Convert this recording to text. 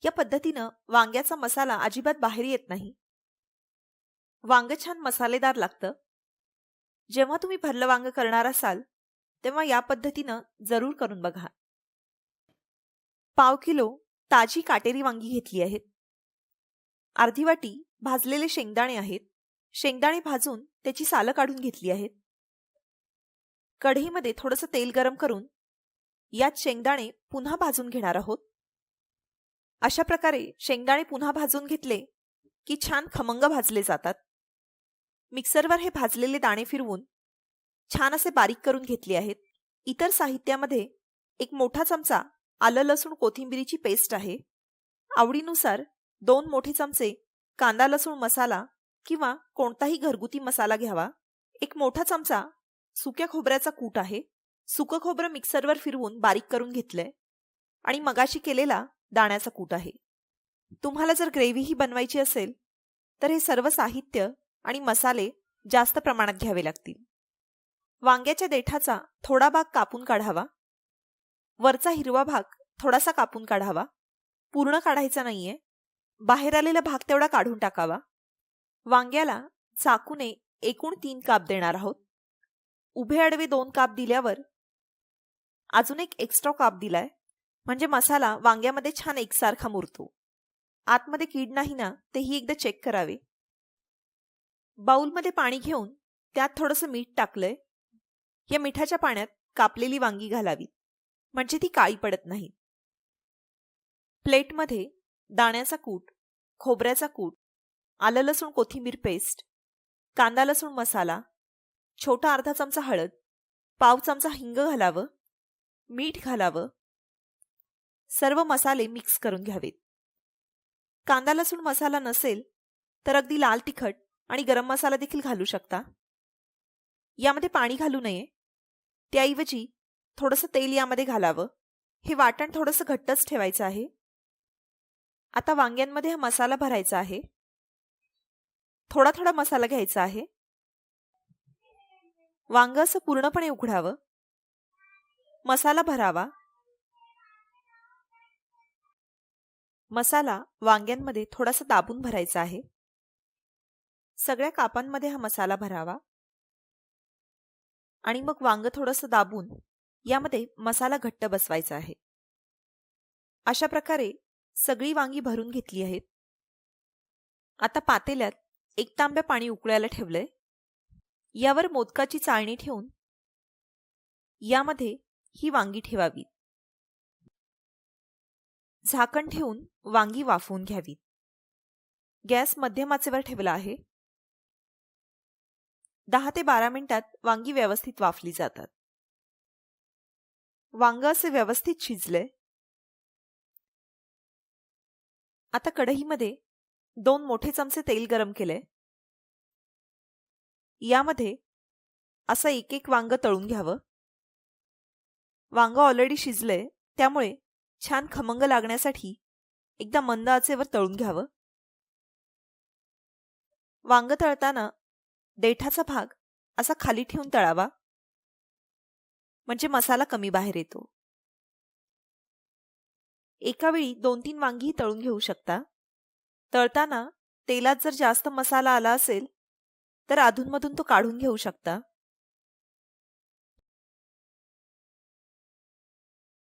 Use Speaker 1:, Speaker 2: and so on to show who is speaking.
Speaker 1: या पद्धतीनं वांग्याचा मसाला अजिबात बाहेर येत नाही. वांग छान मसालेदार लागतं. जेव्हा तुम्ही भरलं वांग करणार असाल तेव्हा या पद्धतीनं जरूर करून बघा. पाव किलो ताजी काटेरी वांगी घेतली आहेत. अर्धी वाटी भाजलेले शेंगदाणे आहेत. शेंगदाणे भाजून त्याची सालं काढून घेतली आहेत. कढईमध्ये थोडंसं तेल गरम करून यात शेंगदाणे पुन्हा भाजून घेणार आहोत. अशा प्रकारे शेंगदाणे पुन्हा भाजून घेतले की छान खमंग भाजले जातात. मिक्सरवर हे भाजलेले दाणे फिरवून छान असे बारीक करून घेतले आहेत. इतर साहित्यामध्ये एक मोठा चमचा आलं लसूण कोथिंबीरीची पेस्ट आहे. आवडीनुसार 2 मोठे चमचे कांदा लसूण मसाला किंवा कोणताही घरगुती मसाला घ्यावा. एक मोठा चमचा सुक्या खोबऱ्याचा कूट आहे. सुकं खोबरं मिक्सरवर फिरवून बारीक करून घेतलंय आणि मगाशी केलेला दाण्याचा कूट आहे. तुम्हाला जर ग्रेव्ही ही बनवायची असेल तर हे सर्व साहित्य आणि मसाले जास्त प्रमाणात घ्यावे लागतील. वांग्याच्या देठाचा थोडा भाग कापून काढावा. वरचा हिरवा भाग थोडासा कापून काढावा. पूर्ण काढायचा नाहीये. बाहेर आलेला भाग तेवढा काढून टाकावा. वांग्याला चाकूने एकूण 3 काप देणार आहोत. उभे आडवे 2 काप दिल्यावर अजून एक एक्स्ट्रा काप दिलाय म्हणजे मसाला वांग्यामध्ये छान एकसारखा मुरतो. आतमध्ये कीड नाही ना तेही एकदा चेक करावे. बाउलमध्ये पाणी घेऊन त्यात थोडंसं मीठ टाकलंय. या मिठाच्या पाण्यात कापलेली वांगी घालावीत म्हणजे ती काळी पडत नाहीत. प्लेटमध्ये दाण्याचा कूट, खोबऱ्याचा कूट, आलं लसूण कोथिंबीर पेस्ट, कांदा लसूण मसाला, छोटा अर्धा चमचा हळद, पाव चमचा हिंग घालावं, मीठ घालावं. सर्व मसाले मिक्स करून घ्यावेत. कांदा लसूण मसाला नसेल तर अगदी लाल तिखट आणि गरम मसाला देखील घालू शकता. यामध्ये पाणी घालू नये. त्याऐवजी थोडंसं तेल यामध्ये घालावं. हे वाटण थोडंसं घट्टच ठेवायचं आहे. आता वांग्यांमध्ये हा मसाला भरायचा आहे. थोडा थोडा मसाला घ्यायचा आहे. वांग असं पूर्णपणे उघडावं. मसाला भरावा. मसाला वांग्यांमध्ये थोडासा दाबून भरायचा आहे. सगळ्या कापांमध्ये हा मसाला भरावा आणि मग वांग थोडंसं दाबून यामध्ये मसाला घट्ट बसवायचा आहे. अशा प्रकारे सगळी वांगी भरून घेतली आहेत. आता पातेल्यात 1 तांब्या पाणी उकळायला ठेवलंय. यावर मोदकाची चाळणी ठेवून यामध्ये ही वांगी ठेवावी. झाकण ठेवून वांगी वाफवून घ्यावीत. गॅस मध्यम आचेवर ठेवला आहे. 10 ते 12 मिनिटात वांगी व्यवस्थित वाफली जातात. वांग असे व्यवस्थित शिजले. आता कढईमध्ये 2 मोठे चमचे तेल गरम केले. यामध्ये असं एक एक वांग तळून घ्यावं. वांग ऑलरेडी शिजले त्यामुळे छान खमंग लागण्यासाठी एकदा मंद आचेवर तळून घ्यावं. वांग तळताना देठाचा भाग असा खाली ठेवून तळावा म्हणजे मसाला कमी बाहेर येतो. एका वेळी 2-3 वांगी तळून घेऊ शकता. तळताना तेलात जर जास्त मसाला आला असेल तर अधूनमधून तो काढून घेऊ शकता.